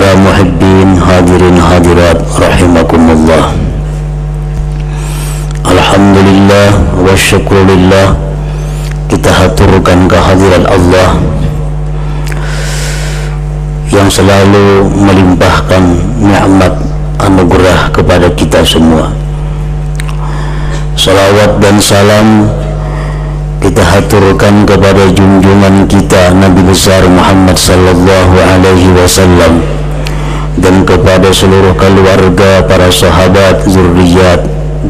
Para muhibbin hadirin hadirat rahimakumullah. Alhamdulillah wa syukurillah, kita haturkan kehadiran Allah yang selalu melimpahkan nikmat anugerah kepada kita semua. Salawat dan salam kita haturkan kepada junjungan kita Nabi besar Muhammad sallallahu alaihi wasallam dan kepada seluruh keluarga, para sahabat, zurriyat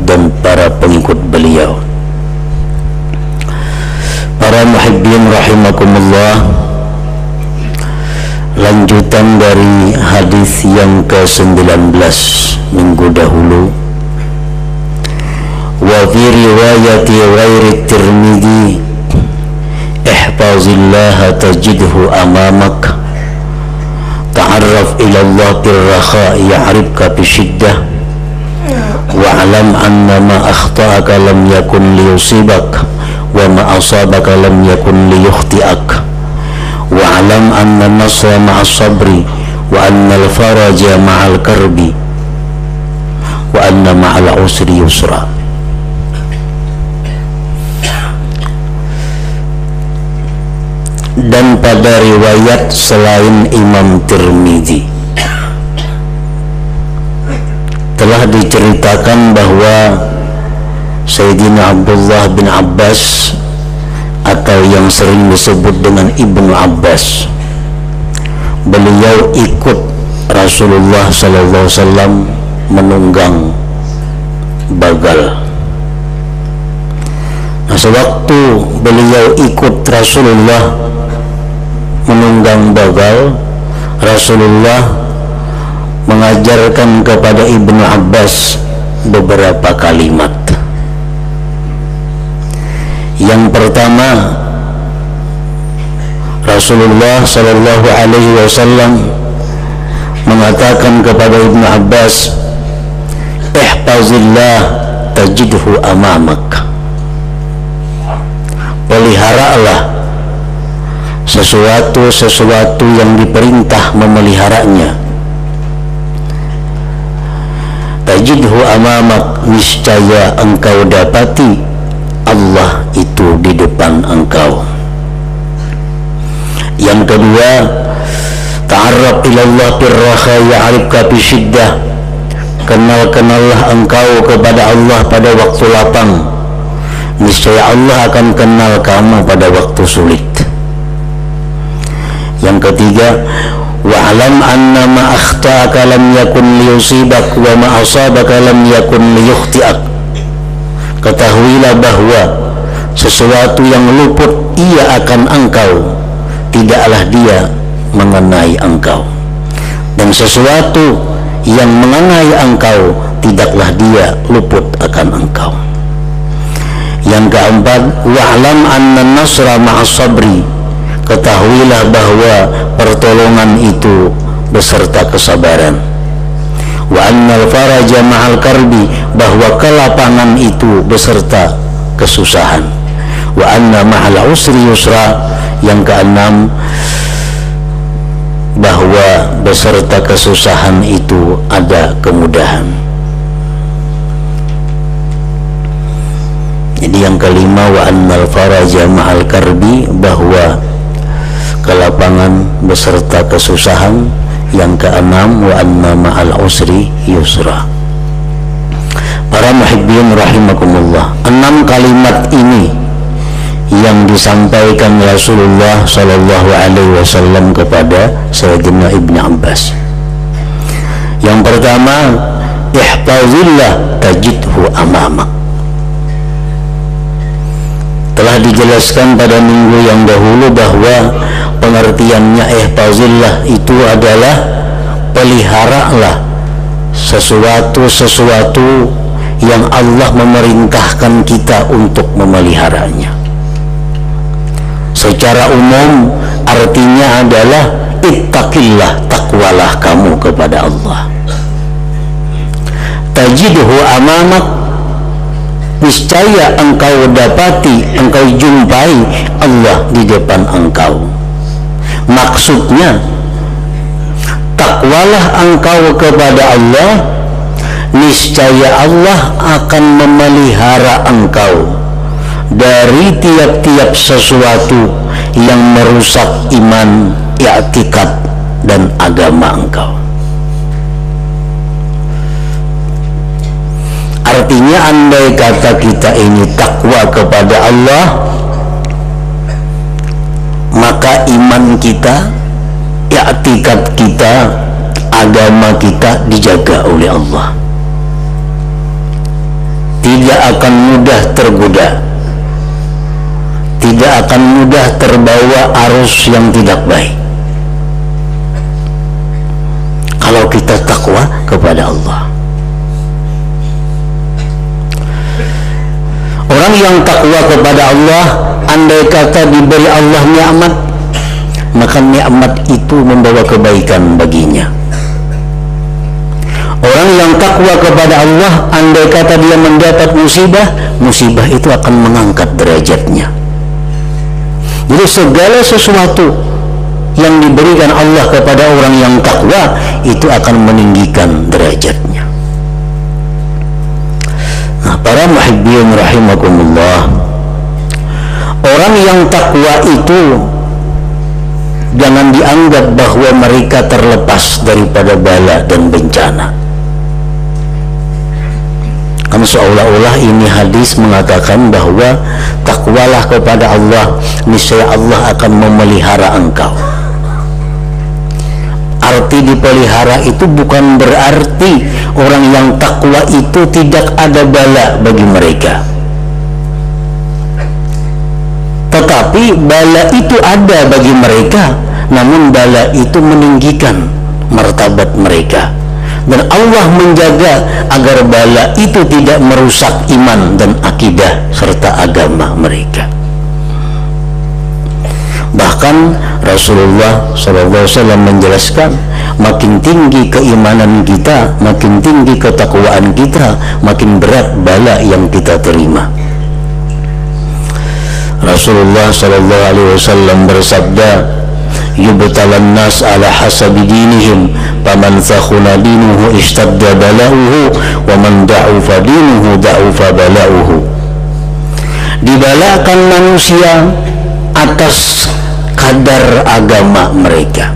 dan para pengikut beliau. Para muhibbin rahimakumullah, lanjutan dari hadis yang ke-19 minggu dahulu. Wa fi riwayati ghairi Tirmidzi, ihfazillaha tajidhu amamak, ta'arraf ila Allah birrakha ya'rifka bisyiddah, wa'alam anna ma akhta'aka lam yakun liyusibak, wa ma asabaka lam yakun liyukhti'ak, wa'alam anna nasra ma'as sabri, wa anna al-faraja ma'al karbi, wa anna ma'al usri yusra. Dan pada riwayat selain Imam Tirmidzi telah diceritakan bahwa Sayyidina Abdullah bin Abbas, atau yang sering disebut dengan Ibnu Abbas, beliau ikut Rasulullah sallallahu alaihi wasallam menunggang bagal. Nah, sewaktu beliau ikut Rasulullah menunggang bagal, Rasulullah mengajarkan kepada Ibnu Abbas beberapa kalimat. Yang pertama, Rasulullah sallallahu alaihi wasallam mengatakan kepada Ibnu Abbas, ihfazillah tajidhu amamak, peliharalah sesuatu yang diperintah memeliharanya. Tajidhu amamak, niscaya engkau dapati Allah itu di depan engkau. Yang kedua, ta'arraf ilallah birrakha ya'rifka bisyiddah, kenallah engkau kepada Allah pada waktu lapang, niscaya Allah akan kenal kamu pada waktu sulit. Yang ketiga, wa'alam anna ma akhta'aka lam yakun liyusibak, wa ma asabaka lam yakun liyukhti'ak, ketahuilah bahwa sesuatu yang luput ia akan engkau, tidaklah dia mengenai engkau, dan sesuatu yang mengenai engkau, tidaklah dia luput akan engkau. Yang keempat, wa'alam anna nasra ma'as sabri, ketahuilah bahwa pertolongan itu beserta kesabaran. Wa annal faraja ma'al karbi, bahwa kelapangan itu beserta kesusahan. Wa anna ma'al usri yusra. Yang keenam, bahwa beserta kesusahan itu ada kemudahan. Jadi yang kelima, wa annal faraja ma'al karbi, bahwa kelapangan beserta kesusahan. Yang keenam, wa anna ma'al usri yusra. Para muhibbin rahimakumullah, 6 kalimat ini yang disampaikan Rasulullah sallallahu alaihi wasallam kepada Sayyidina Ibnu Abbas. Yang pertama, ihfazillah tajidhu amamak. Telah dijelaskan pada minggu yang dahulu bahwa pengertiannya ihfazillah itu adalah peliharalah sesuatu yang Allah memerintahkan kita untuk memeliharanya. Secara umum artinya adalah ittaqillah, takwalah kamu kepada Allah. Tajidhu amamak, niscaya engkau dapati, engkau jumpai Allah di depan engkau. Maksudnya bertakwalah engkau kepada Allah, niscaya Allah akan memelihara engkau dari tiap-tiap sesuatu yang merusak iman, i'tikad dan agama engkau. Artinya andai kata kita ini takwa kepada Allah, maka iman kita, i'tikad kita, agama kita dijaga oleh Allah. Tidak akan mudah tergoda, tidak akan mudah terbawa arus yang tidak baik kalau kita takwa kepada Allah. Orang yang takwa kepada Allah, andai kata diberi Allah nikmat, maka nikmat itu membawa kebaikan baginya. Orang yang takwa kepada Allah, andai kata dia mendapat musibah, musibah itu akan mengangkat derajatnya. Jadi segala sesuatu yang diberikan Allah kepada orang yang takwa itu akan meninggikan derajatnya. Nah, para muhibbin rahimakumullah, orang yang takwa itu jangan dianggap bahwa mereka terlepas daripada bala dan bencana. Kan seolah-olah ini hadis mengatakan bahwa takwalah kepada Allah, niscaya Allah akan memelihara engkau. Arti dipelihara itu bukan berarti orang yang takwa itu tidak ada bala bagi mereka, tetapi bala itu ada bagi mereka, namun bala itu meninggikan martabat mereka. Dan Allah menjaga agar bala itu tidak merusak iman dan akidah serta agama mereka. Bahkan Rasulullah SAW menjelaskan, makin tinggi keimanan kita, makin tinggi ketakwaan kita, makin berat bala yang kita terima. Rasulullah SAW bersabda, yubtalan nas ala hasabi dinihim, faman sakhuna dinuhu ishtadda bala'uhu, wa man da'ufa dinuhu da'ufa bala'uhu. Dibalakan manusia atas kadar agama mereka.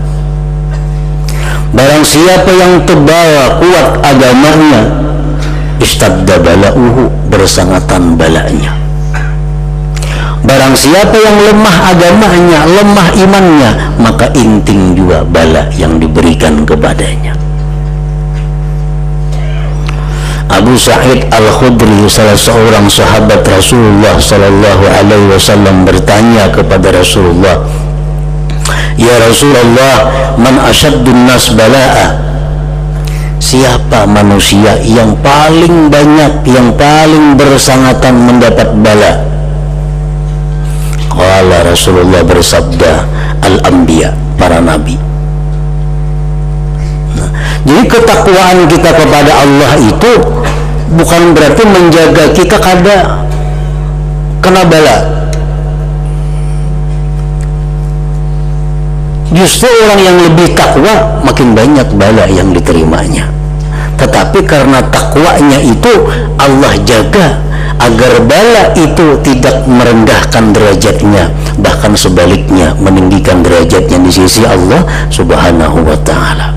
Barang siapa yang tebal kuat agamanya, ishtadda bala'uhu, bersangatan balanya. Barang siapa yang lemah agamanya, lemah imannya, maka inting juga bala yang diberikan kepadanya. Abu Sa'id Al-Khudri, salah seorang sahabat Rasulullah sallallahu alaihi wasallam, bertanya kepada Rasulullah, "Ya Rasulullah, man asyaddun nas bala'a?" Siapa manusia yang paling banyak, yang paling bersangatan mendapat bala? Qala, Rasulullah bersabda, al-anbiya, para nabi. Nah, jadi ketakwaan kita kepada Allah itu bukan berarti menjaga kita kena bala. Justru orang yang lebih takwa makin banyak bala yang diterimanya. Tetapi karena takwanya itu Allah jaga agar bala itu tidak merendahkan derajatnya, bahkan sebaliknya meninggikan derajatnya di sisi Allah Subhanahu wa ta'ala.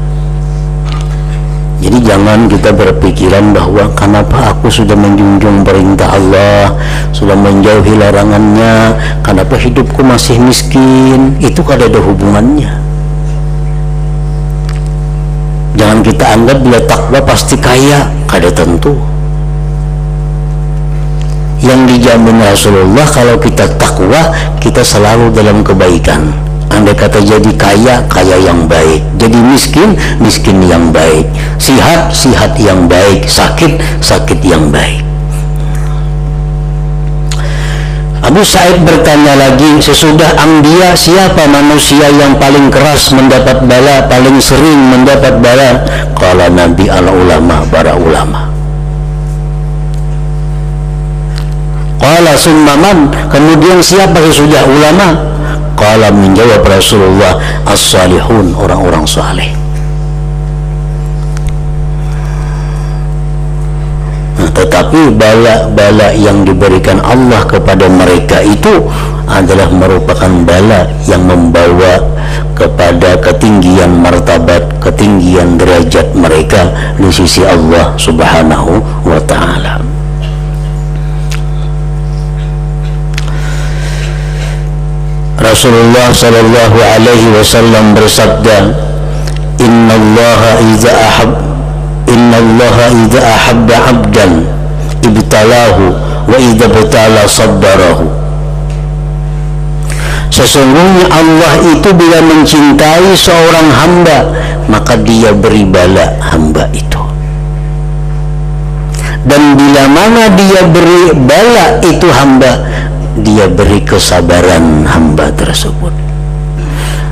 Jadi jangan kita berpikiran bahwa kenapa aku sudah menjunjung perintah Allah, sudah menjauhi larangannya, kenapa hidupku masih miskin. Itu kada ada hubungannya. Jangan kita anggap bila takwa pasti kaya, kada tentu. Yang dijamin Rasulullah, kalau kita takwa, kita selalu dalam kebaikan. Andai kata jadi kaya, kaya yang baik, jadi miskin, miskin yang baik, sihat, sihat yang baik, sakit, sakit yang baik. Abu Sa'id bertanya lagi, sesudah Anbiya, siapa manusia yang paling keras mendapat bala, paling sering mendapat bala? Qala Nabi, al-ulama, para ulama. Qala summaman, kemudian siapa sesudah ulama? Qala, menjawab Rasulullah, as-salihun, orang-orang saleh. tetapi bala-bala yang diberikan Allah kepada mereka itu adalah merupakan bala yang membawa kepada ketinggian martabat, ketinggian derajat mereka di sisi Allah Subhanahu wa ta'ala. Rasulullah sallallahu alaihi wasallam bersabda, innallaha idza ahabba 'abdan ibtalahu wa idza btala sabbarahu. Sesungguhnya Allah itu bila mencintai seorang hamba, maka dia beri bala hamba itu. Dan bila mana dia beri bala itu hamba, dia beri kesabaran hamba tersebut.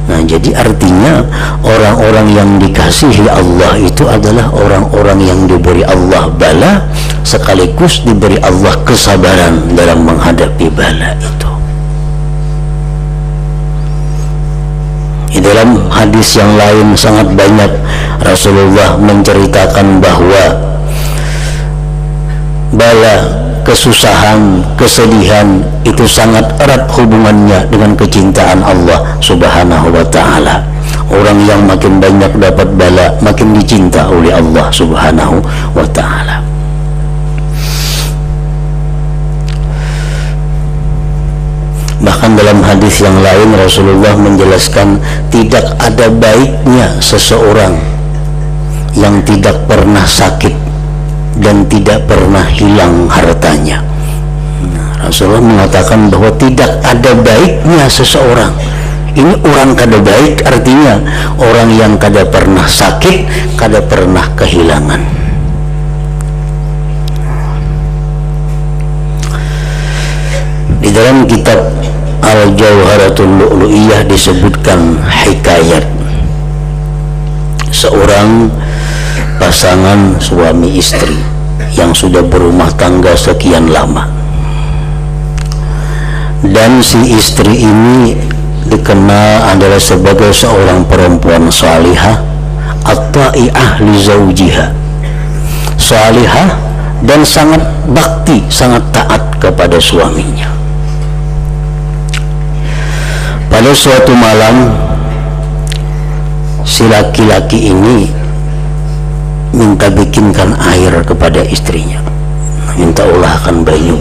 Nah, jadi artinya orang-orang yang dikasihi Allah itu adalah orang-orang yang diberi Allah bala sekaligus diberi Allah kesabaran dalam menghadapi bala itu. Di dalam hadis yang lain sangat banyak Rasulullah menceritakan bahwa bala, kesusahan, kesedihan itu sangat erat hubungannya dengan kecintaan Allah Subhanahu wa ta'ala. Orang yang makin banyak dapat bala, makin dicinta oleh Allah Subhanahu wa ta'ala. Bahkan dalam hadis yang lain Rasulullah menjelaskan tidak ada baiknya seseorang yang tidak pernah sakit dan tidak pernah hilang hartanya. Rasulullah mengatakan bahwa tidak ada baiknya seseorang. Ini orang kada baik, artinya orang yang kada pernah sakit, kada pernah kehilangan. Di dalam kitab Al-Jauharatul Lu'lu'iyah disebutkan hikayat seorang pasangan suami istri yang sudah berumah tangga sekian lama, dan si istri ini dikenal adalah sebagai seorang perempuan salihah, at-ta'i'ah li zawjiha, salihah dan sangat bakti, sangat taat kepada suaminya. Pada suatu malam si laki-laki ini minta bikinkan air kepada istrinya, minta ulahkan banyu.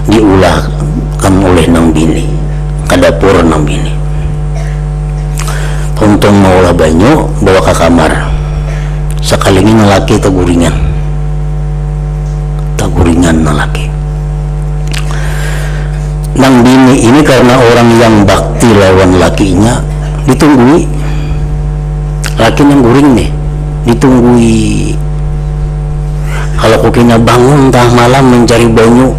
Diulahkan oleh nang bini ke dapur nang bini. Untung mau olah banyu, bawa ke kamar. Sekali ini laki taguringan laki. Nang bini ini karena orang yang bakti lawan lakinya, ditunggui laki yang guring nih, ditunggui. Kalau kukinya bangun tengah malam mencari banyu,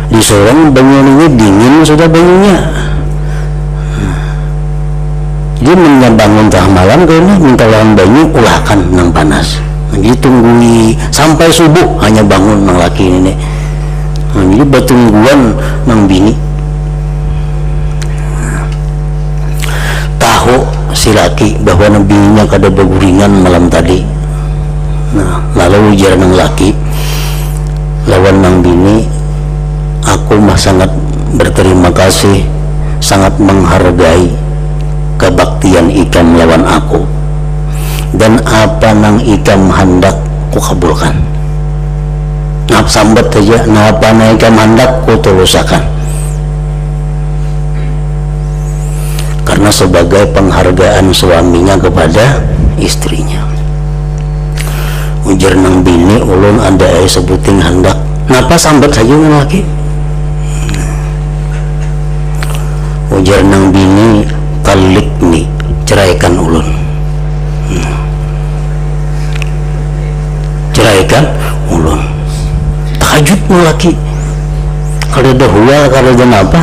disorong banyu ini dingin sudah banyunya. Dia bangun tengah malam karena minta lawan banyu, ulahkan nang panas. Ditunggui sampai subuh hanya bangun nang laki ini nih. Jadi bertungguan nang bini. Tahu si laki bahwa nang bininya kada berguringan malam tadi. Nah, lalu ujar nang laki lawan nang bini, aku mah sangat berterima kasih, sangat menghargai kebaktian ikam lawan aku, dan apa nang ikam hendak ku kabulkan. Nah, sambat saja, nah apa nang ikam hendak ku tulusakan. Karena sebagai penghargaan suaminya kepada istrinya. Ujar nang bini, ulun ada sebuting hendak. Napa sambat saja nang laki? Ujar nang bini, talik nih, ceraikan ulun. Ceraikan ulun. Takajud nang laki. Kalau ada hua, kalau ada apa?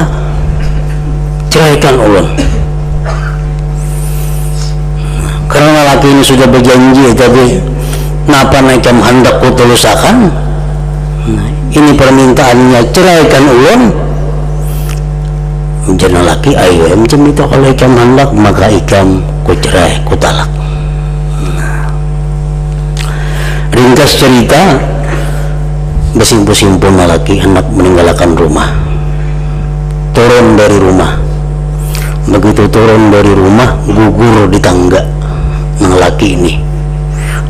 Ceraikan ulun. Karena laki ini sudah berjanji tadi, napa naikam hendak ku tulusakan. Ini permintaannya, ceraikan ulun. Ujar laki, ayo macam itu, kalau ikam hendak maka ikam ku cerai, ku talak. Di ringkas cerita, bersimpu-simpu laki hendak meninggalkan rumah, turun dari rumah. Begitu turun dari rumah, gugur di tangga. Yang laki ini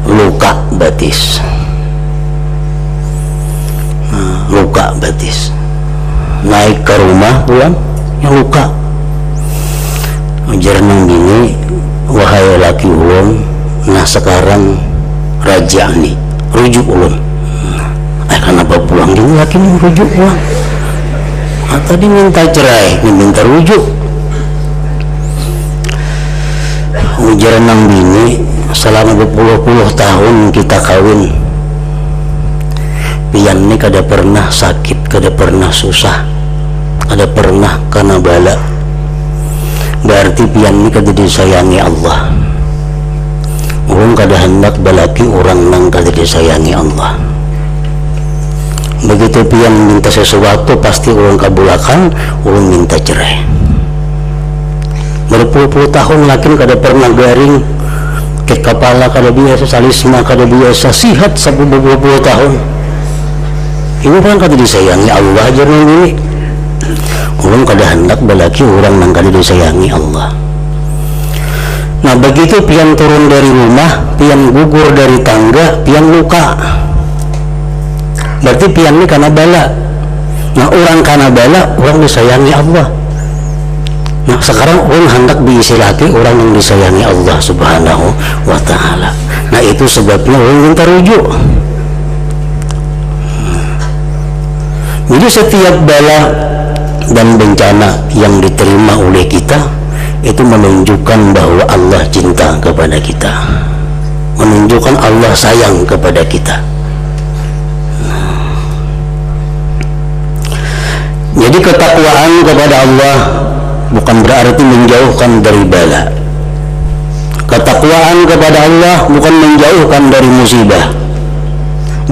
luka batis, luka batis. Naik ke rumah pulang, yang luka. Ujar nang bini, wahai laki ulun, nah sekarang raja nih, rujuk ulun. Kenapa pulang juga laki ini rujuk pulang? Tadi minta cerai, ini minta rujuk. Ujar nang bini, selama berpuluh-puluh tahun kita kawin, pian ini kada pernah sakit, kada pernah susah, kada pernah kena bala. Berarti pian ini kada disayangi Allah. Ulun kada hendak balaki orang nang kada disayangi Allah. Begitu pian minta sesuatu pasti ulun kabulakan, ulun minta cerai. Berpuluh-puluh tahun lakin kada pernah garing, ke kepala kada biasa, salisma kada biasa, sihat sampai berpuluh-puluh tahun. Ini kan kada disayangi Allah aja ini. Ulun kada hendak balaki orang nang kada disayangi Allah. Nah begitu pian turun dari rumah, pian gugur dari tangga, pian luka. Berarti pian ini karena bala. Nah orang karena bala, orang disayangi Allah. Nah sekarang orang hendak diistilahkan orang yang disayangi Allah Subhanahu wa ta'ala. Nah itu sebabnya orang minta rujuk. Jadi setiap bala dan bencana yang diterima oleh kita itu menunjukkan bahwa Allah cinta kepada kita, menunjukkan Allah sayang kepada kita. Jadi ketakwaan kepada Allah bukan berarti menjauhkan dari bala. Ketakwaan kepada Allah bukan menjauhkan dari musibah.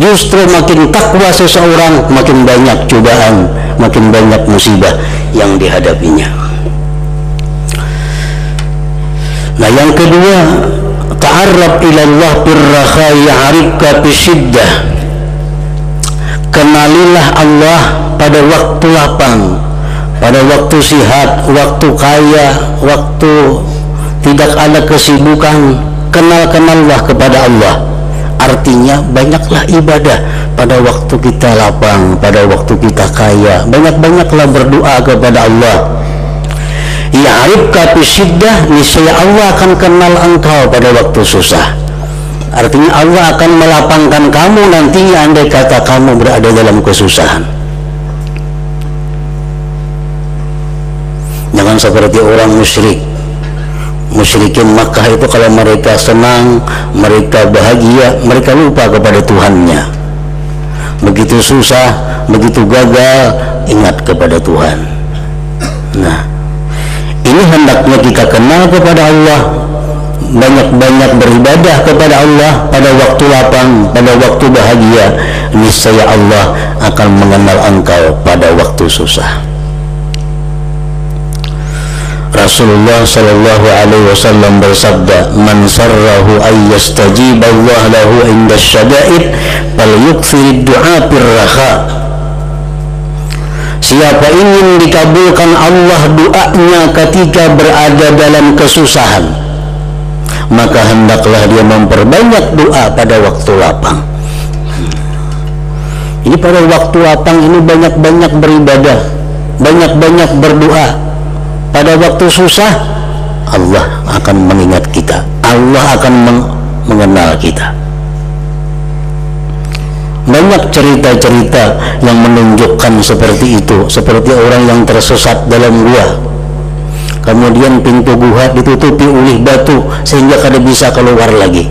Justru makin takwa seseorang, makin banyak cobaan, makin banyak musibah yang dihadapinya. Nah yang kedua, ta'arraf ilallah birrakha ya'rifka bisyiddah. Kenalilah Allah pada waktu lapang, pada waktu sihat, waktu kaya, waktu tidak ada kesibukan. Kenal-kenallah kepada Allah. Artinya banyaklah ibadah pada waktu kita lapang, pada waktu kita kaya. Banyak-banyaklah berdoa kepada Allah. Ya'rifka bisyiddah, niscaya Allah akan kenal engkau pada waktu susah. Artinya Allah akan melapangkan kamu nantinya andai kata kamu berada dalam kesusahan. Jangan seperti orang musyrik. Musyrikin Makkah itu kalau mereka senang, mereka bahagia, mereka lupa kepada Tuhannya. Begitu susah, begitu gagal, ingat kepada Tuhan. Nah, ini hendaknya kita kenal kepada Allah, banyak-banyak beribadah kepada Allah pada waktu lapang, pada waktu bahagia. Niscaya Allah akan mengenal engkau pada waktu susah. Rasulullah sallallahu alaihi wasallam bersabda, "Man sarrahu ay yastajib Allah lahu inda syada'id falyukthir du'a birrakha." Siapa ingin dikabulkan Allah doanya ketika berada dalam kesusahan, maka hendaklah dia memperbanyak doa pada waktu lapang. Ini pada waktu lapang ini banyak-banyak beribadah, banyak-banyak berdoa. Pada waktu susah, Allah akan mengingat kita, Allah akan mengenal kita. Banyak cerita-cerita yang menunjukkan seperti itu, seperti orang yang tersesat dalam gua, kemudian pintu gua ditutupi oleh batu sehingga kada bisa keluar lagi.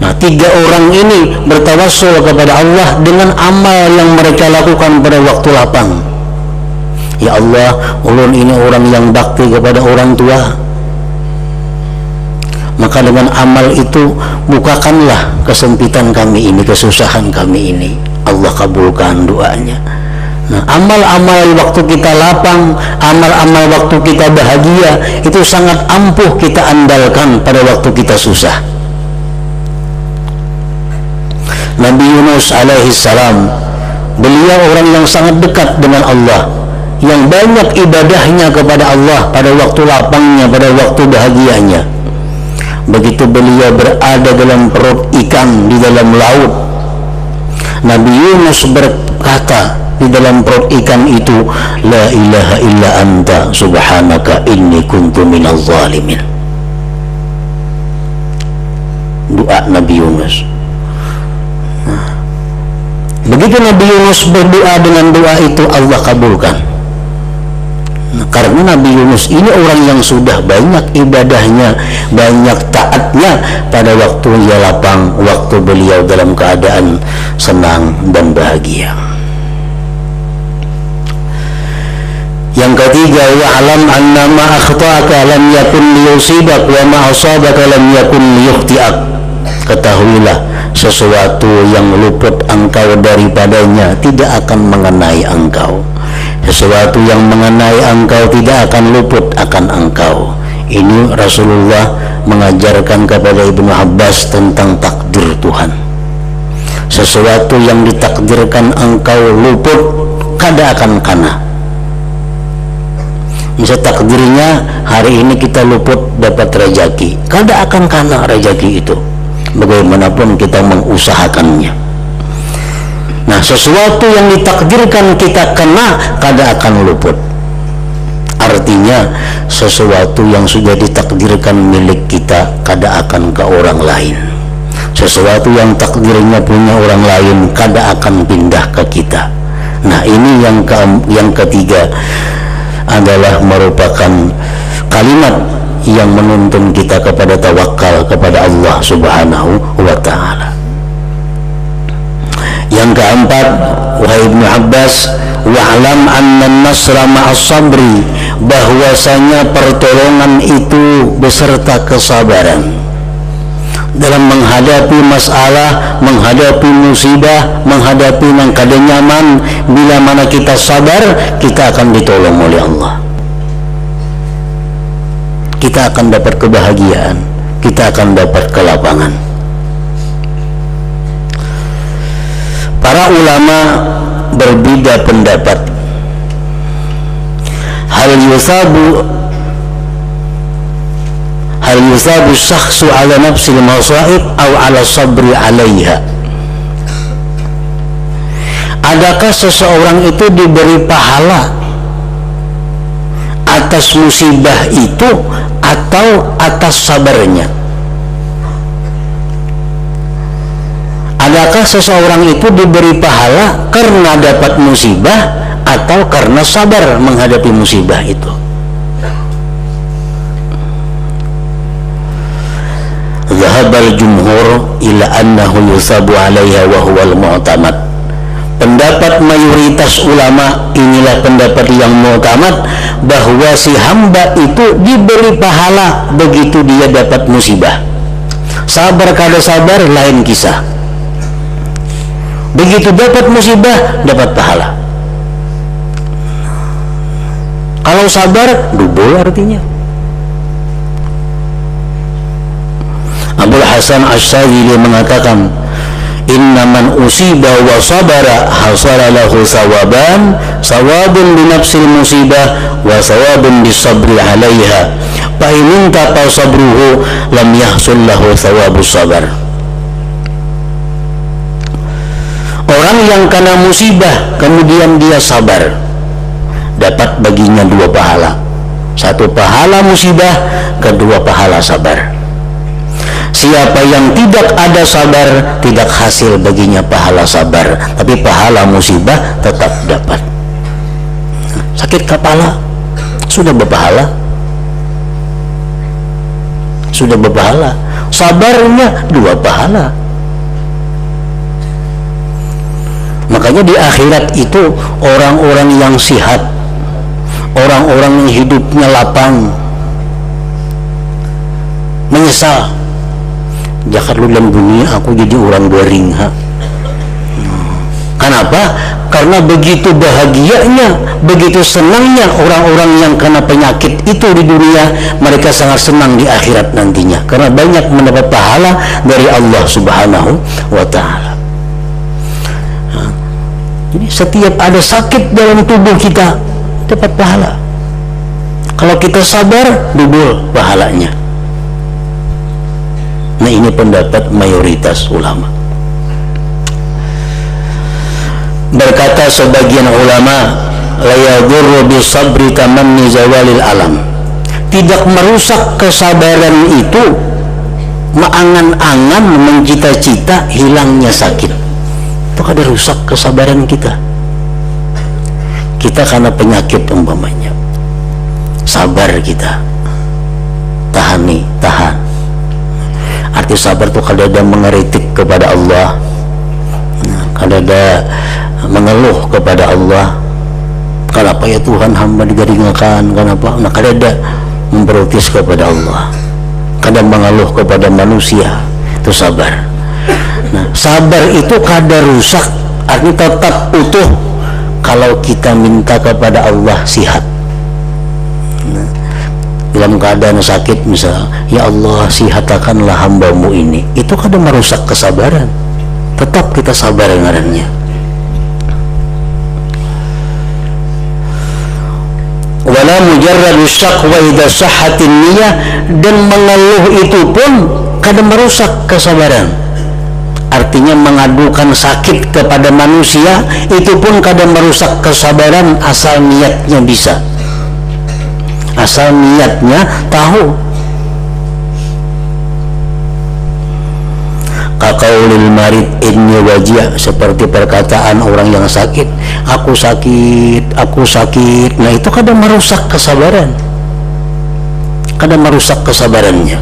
Nah, 3 orang ini bertawassul kepada Allah dengan amal yang mereka lakukan pada waktu lapang. Ya Allah, ulun ini orang yang bakti kepada orang tua, maka dengan amal itu bukakanlah kesempitan kami ini, kesusahan kami ini. Allah kabulkan doanya. Nah, amal-amal waktu kita lapang, amal-amal waktu kita bahagia, itu sangat ampuh kita andalkan pada waktu kita susah. Nabi Yunus alaihi salam, beliau orang yang sangat dekat dengan Allah, yang banyak ibadahnya kepada Allah pada waktu lapangnya, pada waktu bahagianya. Begitu beliau berada dalam perut ikan di dalam laut, Nabi Yunus berkata di dalam perut ikan itu, la ilaha illa anta subhanaka inni kuntu minaz zalimin. Doa Nabi Yunus. Begitu Nabi Yunus berdoa, dengan doa itu Allah kabulkan. Karena Nabi Yunus ini orang yang sudah banyak ibadahnya, banyak taatnya pada waktu ia lapang, waktu beliau dalam keadaan senang dan bahagia. Yang ketiga, wa'lam anna ma akhta'aka lam yakun liyusibak wa ma asabaka lam yakun liyukhti'ak. Ketahuilah, sesuatu yang luput engkau daripadanya tidak akan mengenai engkau. Sesuatu yang mengenai engkau tidak akan luput akan engkau. Ini Rasulullah mengajarkan kepada Ibnu Abbas tentang takdir Tuhan. Sesuatu yang ditakdirkan engkau luput kada akan kana. Misal takdirnya hari ini kita luput dapat rezeki, kada akan kana rezeki itu, bagaimanapun kita mengusahakannya. Nah, sesuatu yang ditakdirkan kita kena kada akan luput. Artinya sesuatu yang sudah ditakdirkan milik kita kada akan ke orang lain. Sesuatu yang takdirnya punya orang lain kada akan pindah ke kita. Nah, ini yang ketiga adalah merupakan kalimat yang menuntun kita kepada tawakal kepada Allah Subhanahu wa ta'ala. Yang keempat, wahai Ibnu Abbas, wa'lam anna nasra ma'as sabri, bahwasanya pertolongan itu beserta kesabaran. Dalam menghadapi masalah, menghadapi musibah, menghadapi yang kada nyaman, bila mana kita sabar, kita akan ditolong oleh Allah. Kita akan dapat kebahagiaan, kita akan dapat kelapangan. Para ulama berbeda pendapat. Hal yusabu syakhsu ala nafsil masaib atau ala sabri alaiha. Adakah seseorang itu diberi pahala atas musibah itu atau atas sabarnya? Adakah seseorang itu diberi pahala karena dapat musibah atau karena sabar menghadapi musibah itu? Zahabal jumhur ila annahu yusabu alaiha wa huwal mu'tamad. Pendapat mayoritas ulama, inilah pendapat yang mu'tamad, bahwa si hamba itu diberi pahala begitu dia dapat musibah. Sabar kada sabar lain kisah. Begitu dapat musibah dapat pahala. Kalau sabar double artinya. Abul Hasan Asy-Syadzili mengatakan, innaman usiba wa sabara hasala lahu sawaban, sawabun bi nafsil musibah wa sawabun bis sabri 'alaiha, fa in taqa sabruhu lam yahsul lahu sawabus sabar. Orang yang kena musibah kemudian dia sabar, dapat baginya dua pahala. Satu pahala musibah, kedua pahala sabar. Siapa yang tidak ada sabar, tidak hasil baginya pahala sabar, tapi pahala musibah tetap dapat. Sakit kepala sudah berpahala, sudah berpahala. Sabarnya dua pahala. Makanya di akhirat itu orang-orang yang sihat, orang-orang yang hidupnya lapang, menyesal, jakar lu dalam dunia aku jadi orang garing ha. Kenapa? Karena begitu bahagianya, begitu senangnya orang-orang yang kena penyakit itu di dunia, mereka sangat senang di akhirat nantinya karena banyak mendapat pahala dari Allah Subhanahu wa ta'ala. Jadi setiap ada sakit dalam tubuh kita dapat pahala. Kalau kita sabar, double pahalanya. Nah, ini pendapat mayoritas ulama. Berkata sebagian ulama, la yadurru bisabri tamanni zawalil alam. Tidak merusak kesabaran itu mengangan-angan, mencita-cita hilangnya sakit. Itu kada rusak kesabaran kita. Kita karena penyakit umpamanya, sabar kita, tahan nih, tahan. Arti sabar itu kada ada mengeritik kepada Allah, kada ada mengeluh kepada Allah, kenapa ya Tuhan hamba digaringakan, kenapa, nah kada ada memprotes kepada Allah, kada mengeluh kepada manusia, itu sabar. Nah, sabar itu kada rusak, artinya tetap utuh kalau kita minta kepada Allah sihat. Nah, dalam keadaan sakit misal, ya Allah sihatakanlah hambamu ini, itu kada merusak kesabaran, tetap kita sabar ngarannya. Wala mujarradu syaqwa idza sahhatin niyah, dan mengeluh itu pun kada merusak kesabaran. Artinya mengadukan sakit kepada manusia itu pun kada merusak kesabaran, asal niatnya bisa, asal niatnya tahu. Kaqaulil marid inni wajia, seperti perkataan orang yang sakit, aku sakit, aku sakit. Nah, itu kada merusak kesabaran, kada merusak kesabarannya.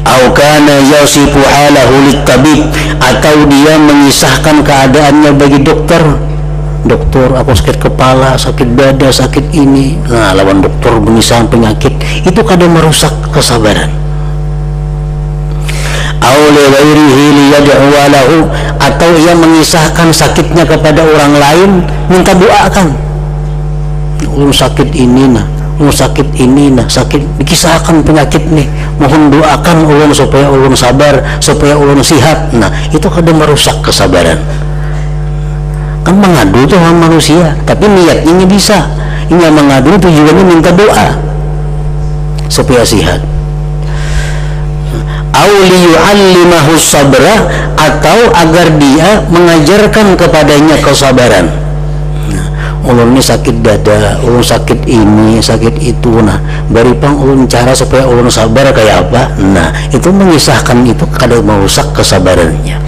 Au kana yasifu halahu litabib, atau dia mengisahkan keadaannya bagi dokter. Dokter, aku sakit kepala, sakit dada, sakit ini. Nah, lawan dokter mengisahkan penyakit, itu kada merusak kesabaran. Au li ghairihi liyad'u lahu, atau ia mengisahkan sakitnya kepada orang lain, minta doakan. Ulun sakit ini nah, ulun sakit ini nah, sakit, dikisahkan penyakit nih, mohon doakan ulun supaya ulun sabar, supaya ulun sihat. Nah, itu kada merusak kesabaran. Kan mengadu tuh sama manusia, tapi niatnya bisa. Ini mengadu tujuannya minta doa supaya sihat. Au liyu'allimahu sabra, atau agar dia mengajarkan kepadanya kesabaran. Nah, ulun ini sakit dada, ulun sakit ini, sakit itu. Nah, bari pang ulun cara supaya ulun sabar kayak apa. Nah, itu mengisahkan, itu kada merusak kesabarannya.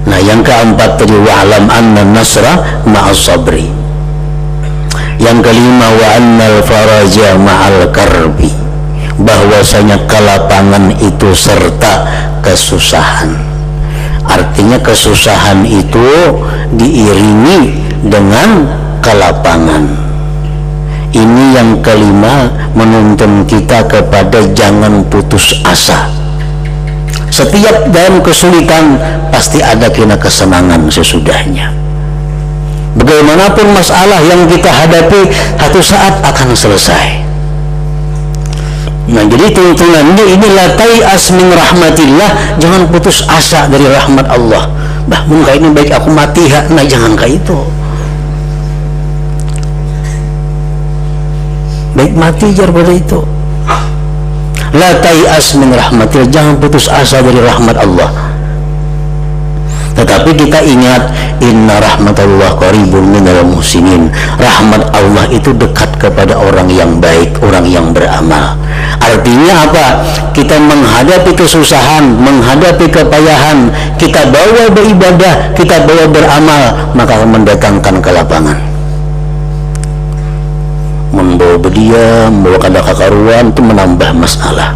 Nah, yang keempat tadi, wa'lam anna nasra ma'as sabri. Yang kelima, wa annal faraja ma'al karbi, bahwasanya kelapangan itu serta kesusahan. Artinya kesusahan itu diiringi dengan kelapangan. Ini yang kelima, menuntun kita kepada jangan putus asa. Setiap dalam kesulitan pasti ada kena kesenangan sesudahnya. Bagaimanapun masalah yang kita hadapi, satu saat akan selesai. Nah, jadi tuntunannya ini, la tai'as min rahmatillah, jangan putus asa dari rahmat Allah. Bah, mungkin ini baik aku mati ya, nah jangan kayak itu. Baik mati jar pada itu. La tai'as min rahmatillah, jangan putus asa dari rahmat Allah. Tetapi kita ingat, inna rahmatullah qaribun minal muhsinin, rahmat Allah itu dekat kepada orang yang baik, orang yang beramal. Artinya apa? Kita menghadapi kesusahan, menghadapi kepayahan, kita bawa beribadah, kita bawa beramal, maka mendatangkan kelapangan. Membawa berdiam, membawa kada kakaruan, itu menambah masalah.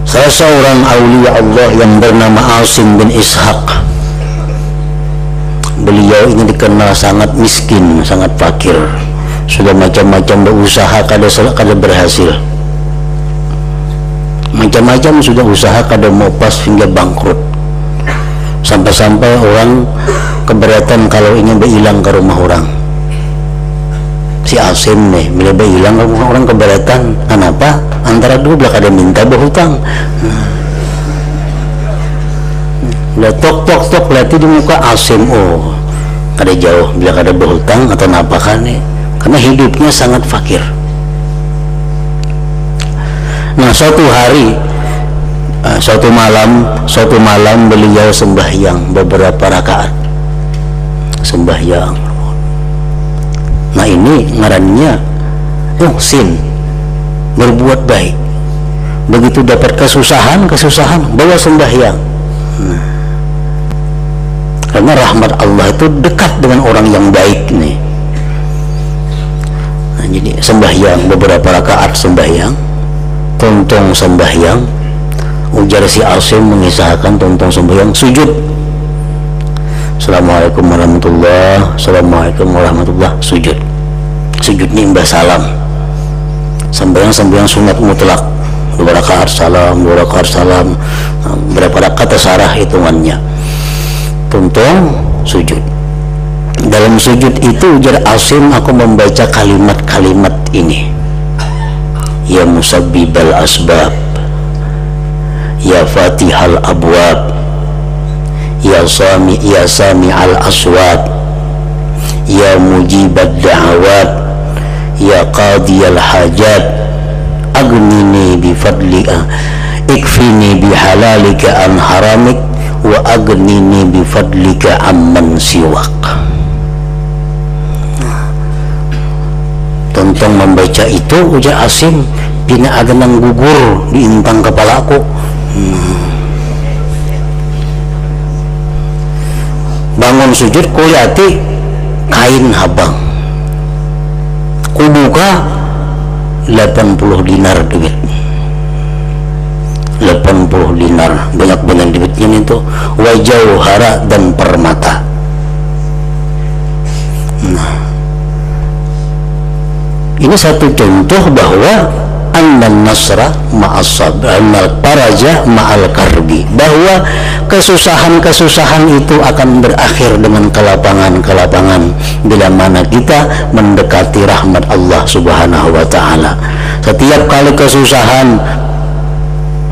Salah seorang aulia Allah yang bernama Asim bin Ishaq, beliau ini dikenal sangat miskin, sangat fakir, sudah macam-macam berusaha kada berhasil, macam-macam sudah usaha kada mau pas hingga bangkrut, sampai-sampai orang keberatan kalau ingin berhilang ke rumah orang. si Asim nih bila hilang orang keberatan. Kenapa? Antara dua belah kada minta berhutang. Udah tok berarti di muka Asim, oh kada jauh bila kada berhutang atau napa kan nih, karena hidupnya sangat fakir. Nah suatu hari, suatu malam beliau sembahyang beberapa rakaat sembahyang. Nah ini ngarannya muhsin, berbuat baik. Begitu dapat kesusahan bawa sembahyang. Karena rahmat Allah itu dekat dengan orang yang baik nih. Nah, jadi sembahyang beberapa rakaat sembahyang, tontong sembahyang. Ujar si Asim mengisahkan tontong sembahyang sujud. Assalamualaikum warahmatullah, sujud nimbah salam. Sembahyang sunat mutlak, 2 rakaat salam, berapa rakaat terserah hitungannya. Tontong sujud. Dalam sujud itu ujar Asim, aku membaca kalimat-kalimat ini. Ya musabbibal asbab, ya fatihal abwab, ya sami al aswat, ya mujibad da'awat, ya qadiyal hajat, agnini bifadlika, ikfini bihalalika an haramik, wa agnini bifadlika amman siwak. Tontong membaca itu ujar Asim, bina agenang gugur di intang kepalaku. Bangun sujud kuyati kain habang, kubuka 80 dinar duit, 80 dinar, banyak duitnya itu, wajauhara dan permata. Nah, ini satu contoh bahwa annan nasra ma'as sabr, annal faraja ma'al karbi, bahwa kesusahan itu akan berakhir dengan kelapangan bila mana kita mendekati rahmat Allah Subhanahu wa ta'ala. Setiap kali kesusahan,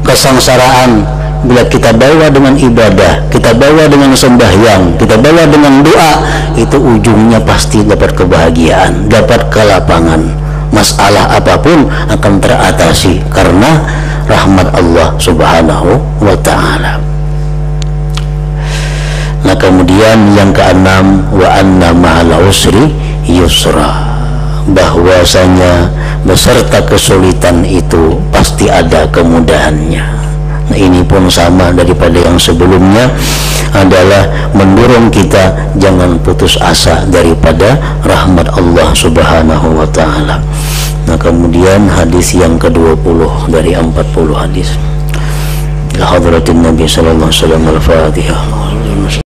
kesengsaraan, bila kita bawa dengan ibadah, kita bawa dengan sembahyang, kita bawa dengan doa, itu ujungnya pasti dapat kebahagiaan, dapat kelapangan. Masalah apapun akan teratasi karena rahmat Allah Subhanahu wa ta'ala. Nah kemudian yang keenam, wa anna ma'al usri yusra, bahwasanya beserta kesulitan itu pasti ada kemudahannya. Nah ini pun sama daripada yang sebelumnya, adalah mendorong kita jangan putus asa daripada rahmat Allah Subhanahu wa ta'ala. Nah kemudian hadis yang ke-20 dari 40 hadis. Hadratin Nabi sallallahu alaihi wasallam, al-Fatihah.